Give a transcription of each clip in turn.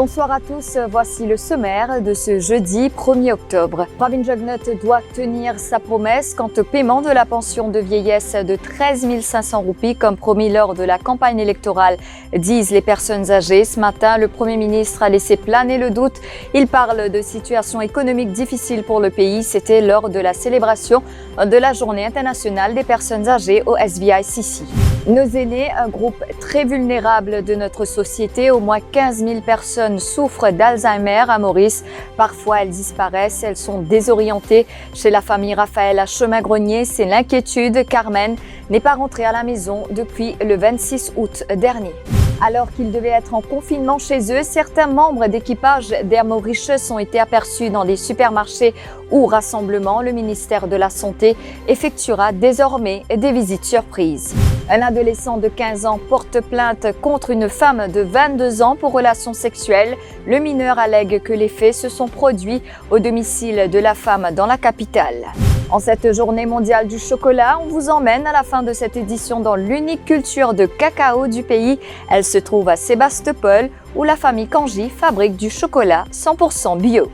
Bonsoir à tous, voici le sommaire de ce jeudi 1er octobre. Pravin Jugnauth doit tenir sa promesse quant au paiement de la pension de vieillesse de 13 500 roupies comme promis lors de la campagne électorale, disent les personnes âgées. Ce matin, le Premier ministre a laissé planer le doute. Il parle de situation économique difficile pour le pays. C'était lors de la célébration de la Journée internationale des personnes âgées au SVICC. Nos aînés, un groupe très vulnérable de notre société, au moins 15 000 personnes souffrent d'Alzheimer à Maurice. Parfois, elles disparaissent, elles sont désorientées. Chez la famille Raphaël à Chemin-Grenier, c'est l'inquiétude. Carmen n'est pas rentrée à la maison depuis le 26 août dernier. Alors qu'ils devaient être en confinement chez eux, certains membres d'équipage d'Air Mauritius ont été aperçus dans des supermarchés ou rassemblements. Le ministère de la Santé effectuera désormais des visites surprises. Un adolescent de 15 ans porte plainte contre une femme de 22 ans pour relations sexuelles. Le mineur allègue que les faits se sont produits au domicile de la femme dans la capitale. En cette journée mondiale du chocolat, on vous emmène à la fin de cette édition dans l'unique culture de cacao du pays. Elle se trouve à Sébastopol, où la famille Kanji fabrique du chocolat 100% bio.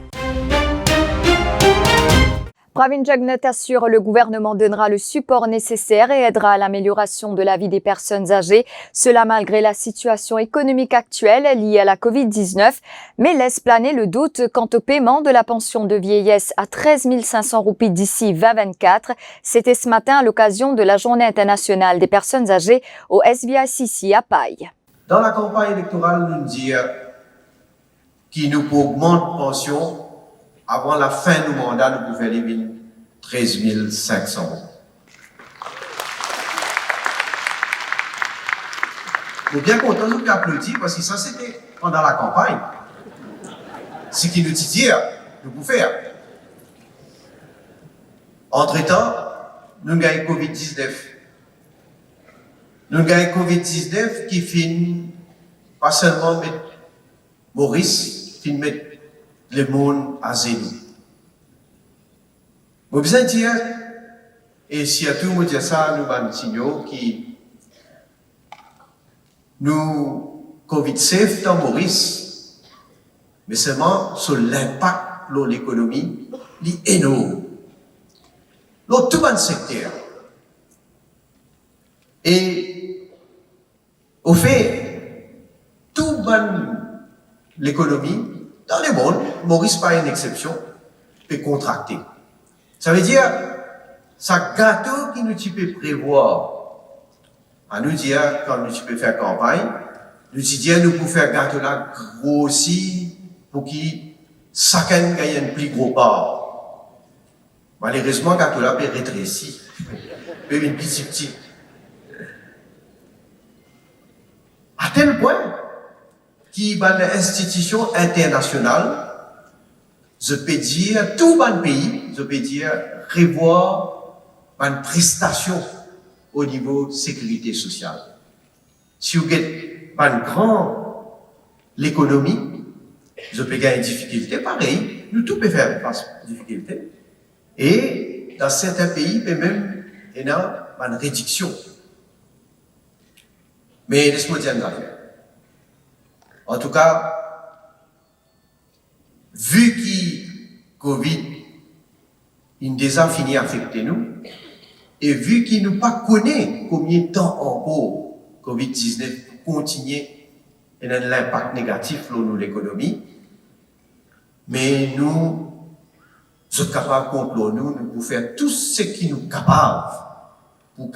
Pravin Jugnauth assure le gouvernement donnera le support nécessaire et aidera à l'amélioration de la vie des personnes âgées. Cela malgré la situation économique actuelle liée à la Covid-19, mais laisse planer le doute quant au paiement de la pension de vieillesse à 13 500 roupies d'ici 2024. C'était ce matin à l'occasion de la Journée internationale des personnes âgées au SVICC à Paille. Dans la campagne électorale, nous disons qu'il nous faut augmenter la pension avant la fin du mandat du gouvernement, 13 500 euros. Nous sommes bien contents de nous applaudir parce que ça c'était pendant la campagne. Ce qui nous dit nous pouvons faire. Entre-temps, nous avons gagné Covid-19. Nous avons gagné Covid-19 qui finit pas seulement mettre Maurice, qui met le monde à zéro. Vous besoin dire, et surtout, vous dire ça, nous avons signaux qui nous Covid-19 dans Maurice, mais seulement sur l'impact de l'économie, est énorme. Dans tout le secteur. Et au fait, tout l'économie, dans le monde, Maurice pas une exception, peut contracter. Ça veut dire, ça gâteau qui nous peut prévoir, à nous dire, quand nous peut faire campagne, nous dire, nous pouvons faire gâteau là grossir pour qu'il chacun gagne un plus gros part. Malheureusement, gâteau là peut rétrécir, peut une petite. À tel point, qui dans l'institution internationale, je peux dire, tout le pays, je peux dire, revoir une prestation au niveau de sécurité sociale. Si vous avez une grande l'économie, je peux gagner une difficulté, pareil, nous tous pouvons faire face aux difficultés. Et dans certains pays, peut même, il y a une réduction. Mais laisse-moi dire une affaire. En tout cas, vu que Covid, il déjà fini à affecter nous, et vu qu'il ne pas connaît combien de temps encore Covid-19 continue et a l'impact négatif sur l'économie, mais nous sommes capables contre nous pouvons faire tout ce qui nous est capable pour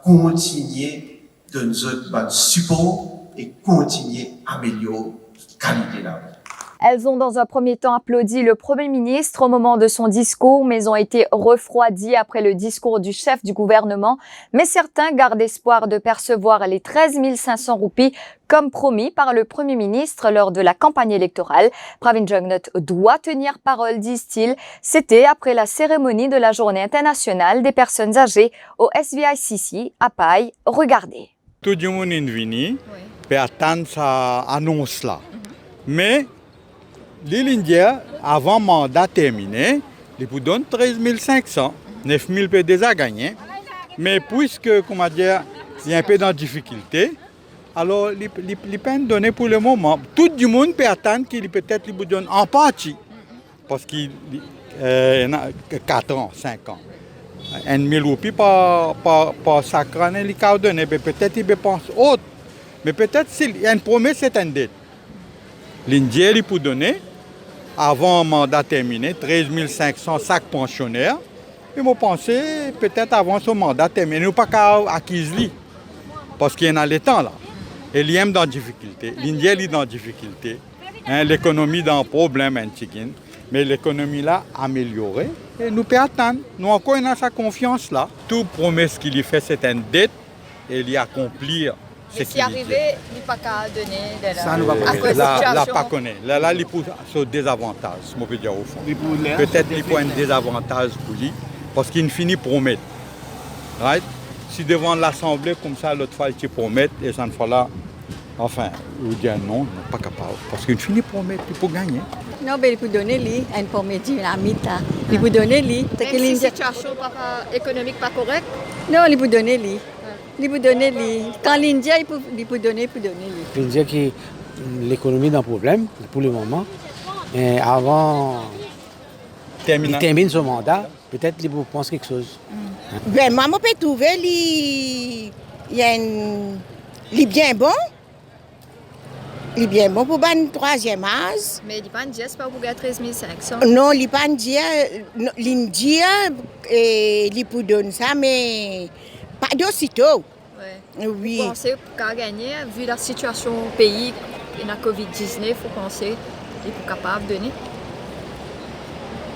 continuer de nous support et continuer à améliorer la qualité de la vie. Elles ont dans un premier temps applaudi le Premier ministre au moment de son discours, mais ont été refroidies après le discours du chef du gouvernement. Mais certains gardent espoir de percevoir les 13 500 roupies comme promis par le Premier ministre lors de la campagne électorale. Pravin Jugnauth doit tenir parole, disent-ils. C'était après la cérémonie de la Journée internationale des personnes âgées au SVICC à Paille. Regardez. Tout le monde est venu pour attendre cette annonce-là. Mais l'India, avant le mandat terminé, il vous donne 13 500. 9 000 peut déjà gagner. Mais puisque, comment dire, il y a un peu de difficulté, Alors, les peines données pour le moment, tout le monde peut attendre qu'il peut-être lui donne en partie. Parce qu'il y a 4 ans, 5 ans. 1 000 roupies par sacre année, il a donné. Peut-être il pense autre. Mais peut-être s'il y a une promesse, c'est une dette. L'Indien, il peut donner, avant un mandat terminé, 13 500 sacs pensionnaires. Et je pense peut-être avant ce mandat terminé, nous pas qu'à acquérir. Parce qu'il y en a le temps là. Et l'IM dans la difficulté, l'Indien est dans la difficulté, l'économie dans le problème, mais l'économie là améliorée et nous pouvons attendre. Nous encore on a sa confiance là. Toute promesse qu'il fait c'est une dette et il y accomplir ce qu'il dit. Arrivé, il n'y a pas qu'à donner. Ça ne va pas. Là, pas connaît. Là, il pour ce désavantage, je peux dire au fond. Peut-être qu'il faut un désavantage pour lui parce qu'il finit promettre. Right? Si devant l'Assemblée, comme ça, l'autre fois, il promet, et ça ne fait là, enfin, il dit non, il n'est pas capable. Parce qu'il finit promettre, il peut gagner. Non, mais il peut donner lui, une promesse dynamite. Il peut donner lui. Même si la situation économique pas correcte? Non, il peut donner lui. Il peut donner lui. Quand l'Indien, il peut donner lui. L'Indien qui l'économie est un problème pour le moment. Et avant, il termine son mandat, peut-être il pense quelque chose. Vraiment, je peux trouver qu'il est bien bon. Il est bien bon pour le troisième âge. Mais il n'est pas dit, c'est pas pour 13 500. Non, il n'est pas dit. L'Indien, il peut donner ça, mais pas d'aussitôt. Ouais. Oui. Vous pensez qu'à gagner, vu la situation au pays, et la COVID-19, vous pensez qu'il est capable de donner?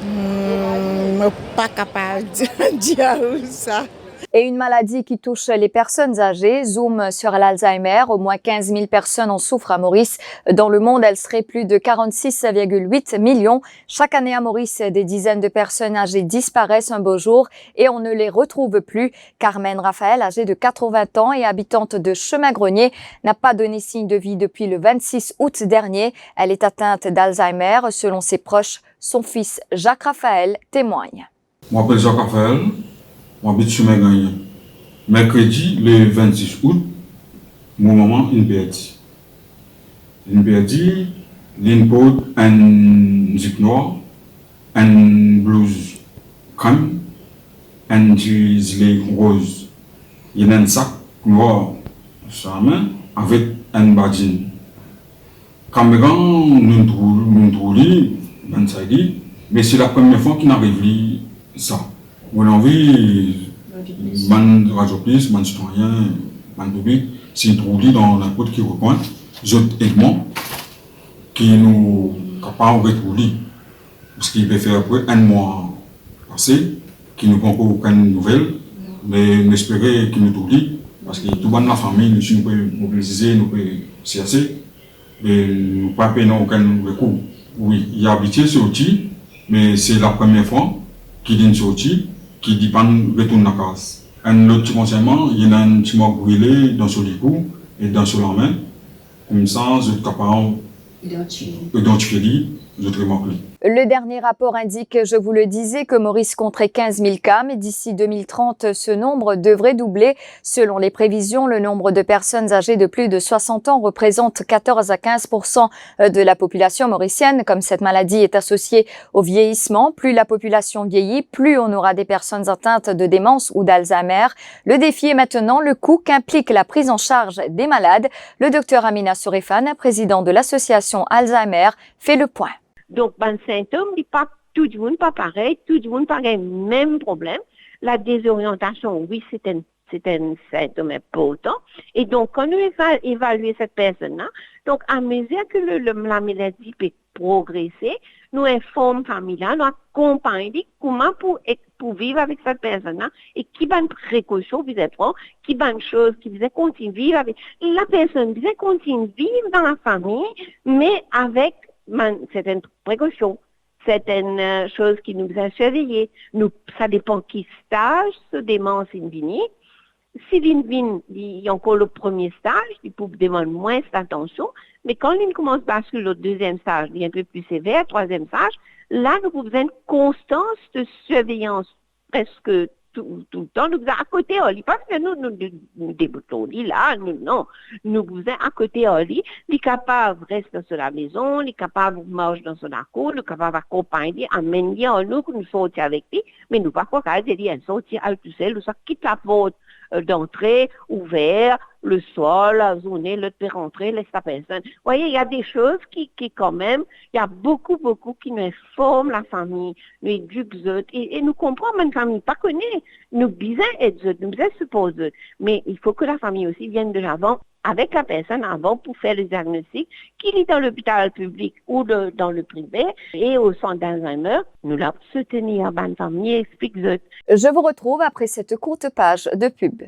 Je ne suis pas capable de dire ça. Et une maladie qui touche les personnes âgées, zoom sur l'Alzheimer. Au moins 15 000 personnes en souffrent à Maurice. Dans le monde, elle serait plus de 46,8 millions. Chaque année à Maurice, des dizaines de personnes âgées disparaissent un beau jour et on ne les retrouve plus. Carmen Raphaël, âgée de 80 ans et habitante de Chemin-Grenier, n'a pas donné signe de vie depuis le 26 août dernier. Elle est atteinte d'Alzheimer. Selon ses proches, son fils Jacques Raphaël témoigne. Je m'appelle Jacques Raphaël. J'habite sur mes gagnants. Mercredi, le 26 août, mon maman, il perdit. Il perdit, il porte un zip noir, un blouse crème, un gilet rose. Il y a un sac noir sur la main avec un badge. Quand nous trouvons, mais c'est la première fois qu'il arrive ça. On a envie, man radio plus, man citoyen, man public, c'est trouvé dans la côte qui reprend, autres éléments qui nous capables de retrouver. Parce qu'il va faire après un mois passé, qui ne prend pas aucune nouvelle, mais j'espérais qu'il nous trouve, parce que tout le monde dans la famille, nous pouvons mobiliser, nous pouvons chercher, et nous ne pouvons pas aucun recours. Oui, il y a habitué ce outil, mais c'est la première fois qu'il donne ce outil. Qui dit pas retourne la case. Un autre renseignement, il y a un petit mot brûlé dans ce licou et dans ce main. Comme ça, je suis capable d'identifier les autres remarques. Le dernier rapport indique, je vous le disais, que Maurice compterait 15 000 cas, mais d'ici 2030, ce nombre devrait doubler. Selon les prévisions, le nombre de personnes âgées de plus de 60 ans représente 14 à 15% de la population mauricienne. Comme cette maladie est associée au vieillissement, plus la population vieillit, plus on aura des personnes atteintes de démence ou d'Alzheimer. Le défi est maintenant le coût qu'implique la prise en charge des malades. Le docteur Amina Sourefane, président de l'association Alzheimer, fait le point. Donc, les symptômes, tout le monde pas pareil, tout le monde pas le même problème. La désorientation, oui, c'est un symptôme important. Et donc, quand nous évaluons cette personne-là, donc, à mesure que la maladie peut progresser, nous informons la famille, nous accompagnons comment pour vivre avec cette personne-là et qui bonne précaution vous prendre, qui bonne chose qui vous continue vivre avec la personne, vous continue vivre dans la famille, mais avec certaines précautions, certaines choses qui nous ont surveillées. Ça dépend qui stage ce démence invini. Si l'invin, il y a encore le premier stage, il peut demander moins d'attention, mais quand il commence à basculer le deuxième stage, il est un peu plus sévère, troisième stage, là, nous avons une constance de surveillance presque tout le temps, nous à côté Oli, parce que nous débutons là, non, nous vous à côté Oli, les capables rester sur la maison, les capables marcher dans son cour, les capables accompagner, amener nous que nous sortir avec lui, mais nous pas quoi dire, elle sortir à tout seul, nous ça quitte la porte d'entrée, ouvert, le sol, la zone, le peut rentrer, laisse la personne. Vous voyez, il y a des choses qui quand même, il y a beaucoup qui nous forment la famille, nous éduquent, et nous comprenons une famille, pas connaît, nous bisons être, nous bisons supposer, mais il faut que la famille aussi vienne de l'avant, avec la personne avant pour faire le diagnostic, qu'il est dans l'hôpital public ou dans le privé, et au centre d'Alzheimer, nous la soutenir, la famille, explique. Je vous retrouve après cette courte page de pub.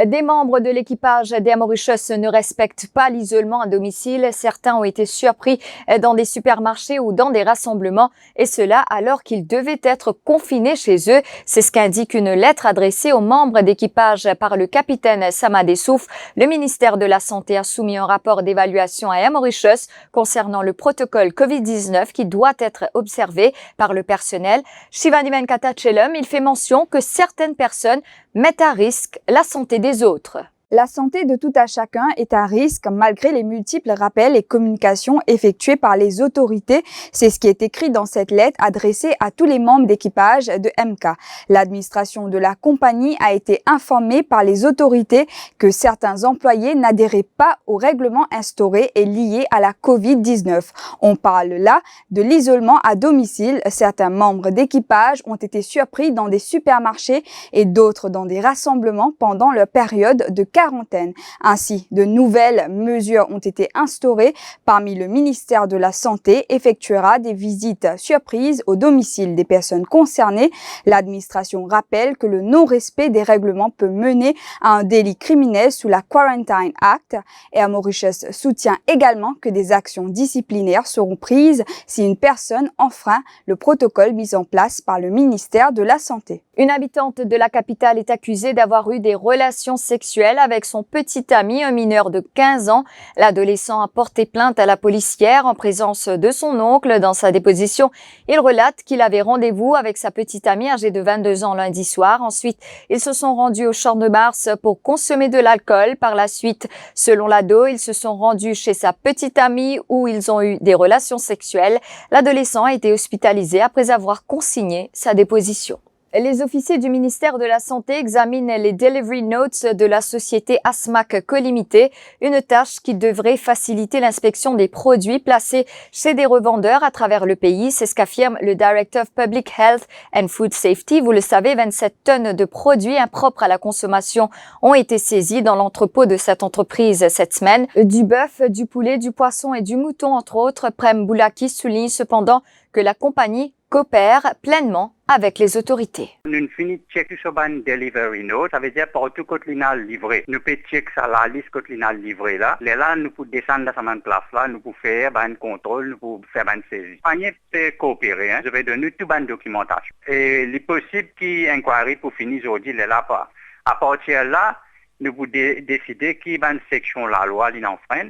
Des membres de l'équipage d'Air Mauritius ne respectent pas l'isolement à domicile. Certains ont été surpris dans des supermarchés ou dans des rassemblements, et cela alors qu'ils devaient être confinés chez eux. C'est ce qu'indique une lettre adressée aux membres d'équipage par le capitaine Samadé Souf. Le ministère de la Santé a soumis un rapport d'évaluation à Air Mauritius concernant le protocole COVID-19 qui doit être observé par le personnel. Shivani Venkatachelum, il fait mention que certaines personnes mettent à risque la santé des autres. La santé de tout à chacun est à risque malgré les multiples rappels et communications effectués par les autorités. C'est ce qui est écrit dans cette lettre adressée à tous les membres d'équipage de MK. L'administration de la compagnie a été informée par les autorités que certains employés n'adhéraient pas aux règlements instaurés et liés à la COVID-19. On parle là de l'isolement à domicile. Certains membres d'équipage ont été surpris dans des supermarchés et d'autres dans des rassemblements pendant leur période de quarantaine. Ainsi, de nouvelles mesures ont été instaurées. Parmi le ministère de la Santé effectuera des visites surprises au domicile des personnes concernées. L'administration rappelle que le non-respect des règlements peut mener à un délit criminel sous la Quarantine Act. Air Mauritius soutient également que des actions disciplinaires seront prises si une personne enfreint le protocole mis en place par le ministère de la Santé. Une habitante de la capitale est accusée d'avoir eu des relations sexuelles avec son petit ami, un mineur de 15 ans. L'adolescent a porté plainte à la police hier en présence de son oncle. Dans sa déposition, il relate qu'il avait rendez-vous avec sa petite amie âgée de 22 ans lundi soir. Ensuite, ils se sont rendus au Champ de Mars pour consommer de l'alcool. Par la suite, selon l'ado, ils se sont rendus chez sa petite amie où ils ont eu des relations sexuelles. L'adolescent a été hospitalisé après avoir consigné sa déposition. Les officiers du ministère de la Santé examinent les delivery notes de la société Asmac Co-Limited, une tâche qui devrait faciliter l'inspection des produits placés chez des revendeurs à travers le pays. C'est ce qu'affirme le Director of Public Health and Food Safety. Vous le savez, 27 tonnes de produits impropres à la consommation ont été saisis dans l'entrepôt de cette entreprise cette semaine. Du bœuf, du poulet, du poisson et du mouton, entre autres. Prem Boulaki souligne cependant que la compagnie coopère pleinement avec les autorités. Nous finissons de checker sur une delivery note, ça veut dire partout quand il a livré. Nous pouvons checker ça la liste quand il a livré là. Là, nous pouvons descendre dans cette place là, nous pouvons faire un contrôle, nous pouvons faire une saisie. Panier peut coopérer, je vais donner toute une documentation. Et il est possible qu'il inquiry pour finir aujourd'hui, là pas. À partir de là, nous pouvons décider qu'il y a une section de la loi qui enfreint.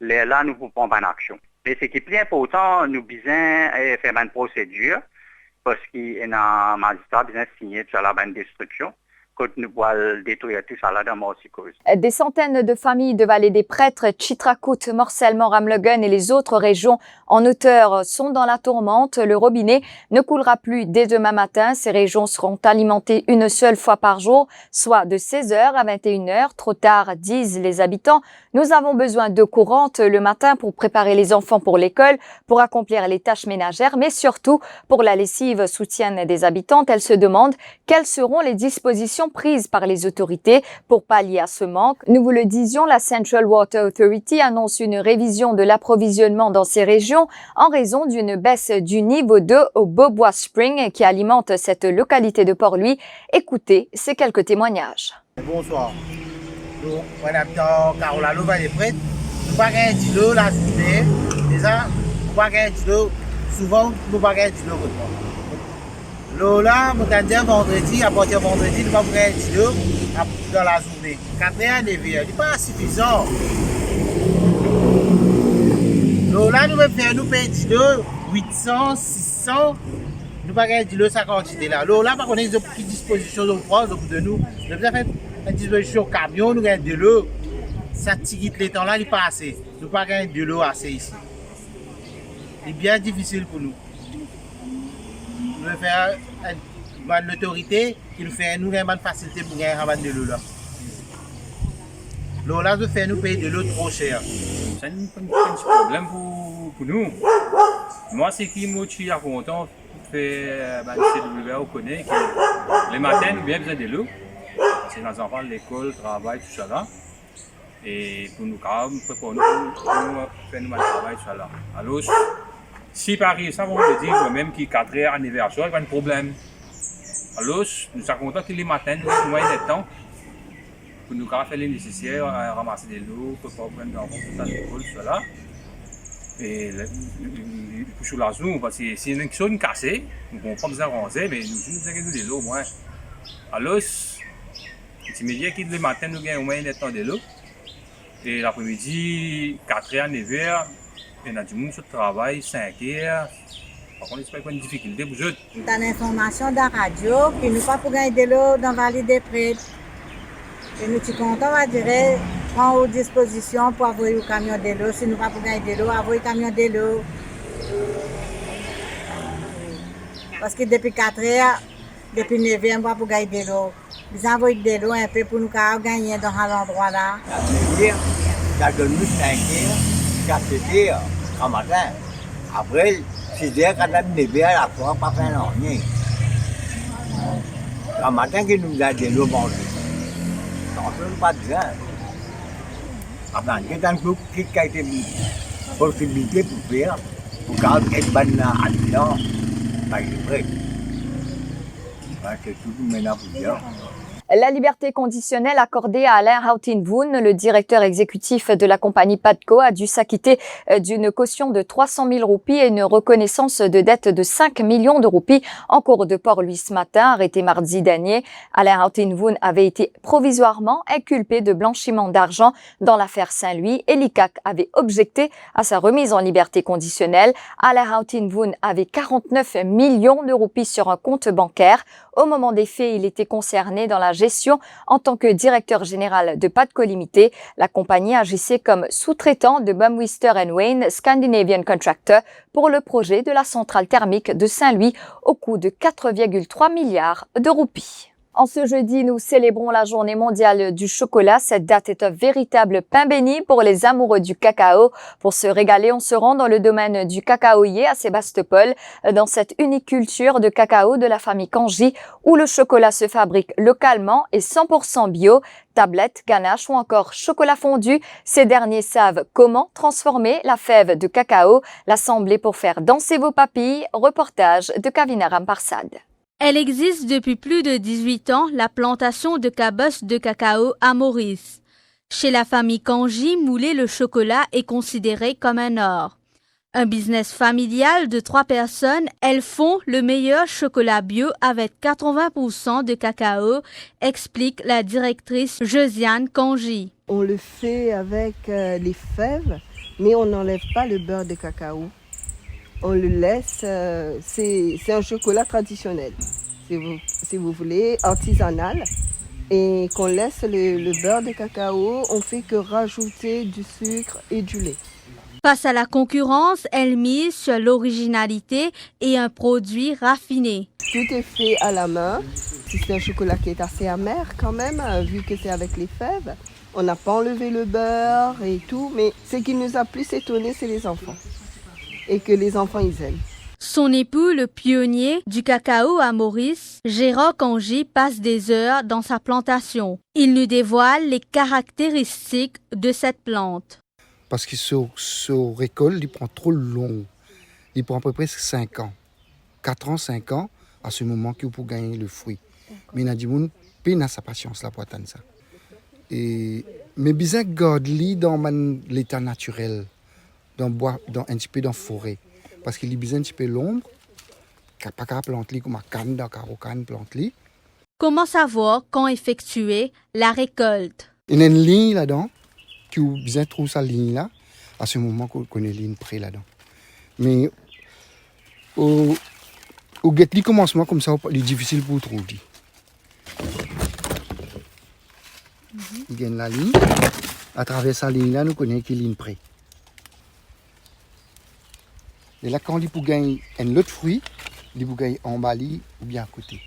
Là, nous pouvons prendre une action. Et ce qui est plus important, nous devons faire une procédure parce qu'il y a un magistrat qui a signé sur la destruction. Quand nous pouvons détruire tout ça là dans Morsicose. Des centaines de familles de Vallée des Prêtres, Chitrakoot, Morcellement, Ramlogun et les autres régions en hauteur sont dans la tourmente. Le robinet ne coulera plus dès demain matin. Ces régions seront alimentées une seule fois par jour, soit de 16h à 21h. Trop tard, disent les habitants. Nous avons besoin d'eau courante le matin pour préparer les enfants pour l'école, pour accomplir les tâches ménagères, mais surtout pour la lessive, soutiennent des habitantes. Elles se demandent quelles seront les dispositions actions prises par les autorités pour pallier à ce manque. Nous vous le disions, la Central Water Authority annonce une révision de l'approvisionnement dans ces régions en raison d'une baisse du niveau d'eau au Bobois Spring qui alimente cette localité de Port-Louis. Écoutez ces quelques témoignages. Bonsoir. Nous, on habite dans Carola, nous va les prêtres. Nous pas gagner de l'eau la journée. Déjà, nous pas gagner de l'eau. Souvent, nous pas gagner de l'eau. L'eau là, nous avons dit vendredi, à partir de vendredi, nous pas gagner de l'eau dans la journée. 4h, 9h, c'est pas suffisant. L'eau là, nous payons de l'eau 800, 600. Nous pas gagner de l'eau, sa quantité là. L'eau là, par contre, ils ont pris disposition de France, donc de nous. Nous avons fait une disposition camion, nous gagnons de l'eau. Ça tigite les temps là, il n'est pas assez. Nous pas gagner de l'eau assez ici. C'est bien difficile pour nous. Nous devons faire une autorité qui nous fait une facilité pour gagner de l'eau là. L'eau là, nous fait nous payer de l'eau trop cher. C'est un petit problème pour nous. Moi, c'est qui me suis content de faire CWA au connaît que les matins, nous avons besoin de l'eau. C'est nos enfants, l'école, le travail, tout ça là. Et pour nous, pour nous faire nous travail, tout ça là. Alors, si Paris, ça, on peut dire même qu'il y a 4h anniversaire, il n'y a pas de problème. Alors, nous sommes contents que les matins, nous avons moyen de temps pour nous faire les nécessaires, ramasser de l'eau, pour prendre d'enfants pour l'école, tout ça là. Et sur la zone, parce que si une chose cassée, nous n'avons pas besoin de ranger, mais nous avons de l'eau au moins. Alors, c'est immédiat que le matin, nous avons au moins de temps de l'eau. Et l'après-midi, 4h, 9h, il y a du monde sur le travail, 5h. Par contre, il n'y a pas de difficulté pour eux. Nous avons l'information de la radio que nous ne pouvons pas gagner de l'eau dans la vallée des Prêtres. Et nous sommes contents, on dirait, prendre aux dispositions pour avoir un camion de l'eau. Si nous ne pouvons pas gagner de l'eau, avoir un camion de l'eau. Parce que depuis 4h, depuis 9h, on ne peut pas gagner de l'eau. Nous avons de l'eau un peu pour nous gagner dans l'endroit là. Ça donne 5h, 4h, en matin. Après, 6h, quand on a 9h, la fois, pas fait rien. En matin, nous avons de l'eau mangée. On ne peut pas dire. Après, il y a un groupe qui a été possibilité pour faire, pour garder une bonne habitant, par les prêts. C'est tout maintenant pour dire. La liberté conditionnelle accordée à Alain Houghton-Voon, le directeur exécutif de la compagnie Padco, a dû s'acquitter d'une caution de 300 000 roupies et une reconnaissance de dette de 5 millions de roupies en cours de Port-Louis ce matin, arrêté mardi dernier. Alain Houghton-Voon avait été provisoirement inculpé de blanchiment d'argent dans l'affaire Saint-Louis et l'ICAC avait objecté à sa remise en liberté conditionnelle. Alain Houghton-Voon avait 49 millions de roupies sur un compte bancaire. Au moment des faits, il était concerné dans la gestion en tant que directeur général de Padco Limited. La compagnie agissait comme sous-traitant de Bumwister & Wayne Scandinavian Contractor pour le projet de la centrale thermique de Saint-Louis au coût de 4,3 milliards de roupies. En ce jeudi, nous célébrons la journée mondiale du chocolat. Cette date est un véritable pain béni pour les amoureux du cacao. Pour se régaler, on se rend dans le domaine du cacaoyer à Sébastopol, dans cette unique culture de cacao de la famille Kanji, où le chocolat se fabrique localement et 100% bio. Tablettes, ganaches ou encore chocolat fondu, ces derniers savent comment transformer la fève de cacao, l'assembler pour faire danser vos papilles. Reportage de Kavina Ramparsad. Elle existe depuis plus de 18 ans, la plantation de cabosses de cacao à Maurice. Chez la famille Kanji, mouler le chocolat est considéré comme un art. Un business familial de 3 personnes, elles font le meilleur chocolat bio avec 80% de cacao, explique la directrice Josiane Kanji. On le fait avec les fèves, mais on n'enlève pas le beurre de cacao. On le laisse, c'est un chocolat traditionnel, si vous voulez, artisanal. Et qu'on laisse le beurre de cacao, on fait que rajouter du sucre et du lait. Face à la concurrence, elle mise sur l'originalité et un produit raffiné. Tout est fait à la main. C'est un chocolat qui est assez amer quand même, vu que c'est avec les fèves. On n'a pas enlevé le beurre et tout, mais ce qui nous a plus étonné, c'est les enfants. Et que les enfants, ils aiment. Son époux, le pionnier du cacao à Maurice, Gérard Kanji, passe des heures dans sa plantation. Il nous dévoile les caractéristiques de cette plante. Parce que ce récolte, il prend trop long. Il prend à peu près 5 ans. 4 ans, 5 ans, à ce moment qu'il faut gagner le fruit. Mais il y a des gens qui ont sa patience là pour attendre ça. Mais bien garder dans l'état naturel, dans bois, un petit peu dans la forêt. Parce qu'il y a besoin un petit peu l'ombre, qu'il n'y a pas de planter comme un canne, dans un planter. Comment savoir quand effectuer la récolte? Il y a une ligne là-dedans, qui vous besoin de trouver sa ligne là, à ce moment qu'on connaît une ligne près là-dedans. Mais au commencement comme ça, il est difficile pour trouver. Il y a la ligne. À travers sa ligne là, nous connaissons qu'il y a une ligne près. Et là, quand il peut gagner un autre fruit, il peut gagner en bas ou bien à côté.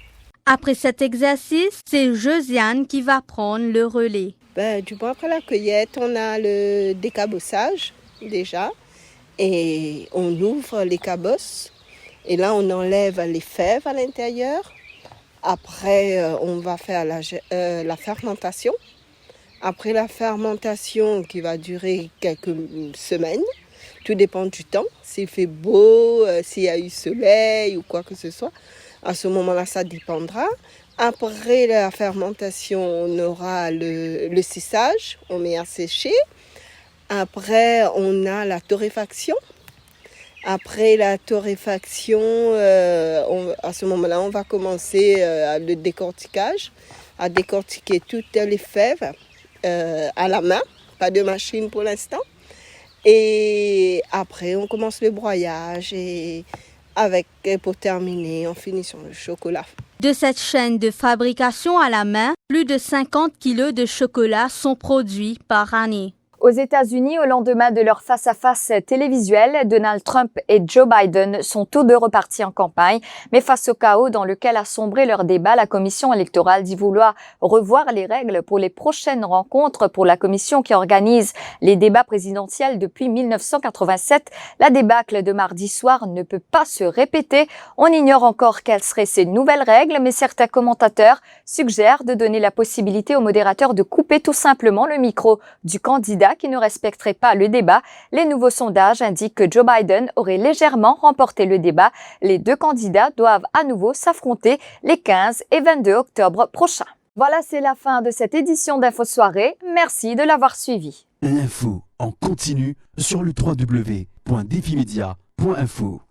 Après cet exercice, c'est Josiane qui va prendre le relais. Du coup, après la cueillette, on a le décabossage déjà. Et on ouvre les cabosses. Et là, on enlève les fèves à l'intérieur. Après, on va faire la fermentation. Après la fermentation qui va durer quelques semaines, tout dépend du temps. S'il fait beau, s'il y a eu soleil ou quoi que ce soit, à ce moment-là, ça dépendra. Après la fermentation, on aura le séchage, on met à sécher. Après, on a la torréfaction. Après la torréfaction, à ce moment-là, on va commencer le décortiquage, à décortiquer toutes les fèves à la main, pas de machine pour l'instant. Et après, on commence le broyage et pour terminer, on finit sur le chocolat. De cette chaîne de fabrication à la main, plus de 50 kilos de chocolat sont produits par année. Aux États-Unis, au lendemain de leur face-à-face télévisuel, Donald Trump et Joe Biden sont tous deux repartis en campagne. Mais face au chaos dans lequel a sombré leur débat, la commission électorale dit vouloir revoir les règles pour les prochaines rencontres pour la commission qui organise les débats présidentiels depuis 1987. La débâcle de mardi soir ne peut pas se répéter. On ignore encore quelles seraient ces nouvelles règles, mais certains commentateurs suggèrent de donner la possibilité aux modérateurs de couper tout simplement le micro du candidat qui ne respecterait pas le débat. Les nouveaux sondages indiquent que Joe Biden aurait légèrement remporté le débat. Les deux candidats doivent à nouveau s'affronter les 15 et 22 octobre prochains. Voilà, c'est la fin de cette édition d'Info Soirée. Merci de l'avoir suivi. L'info en continu sur le www.defimedia.info.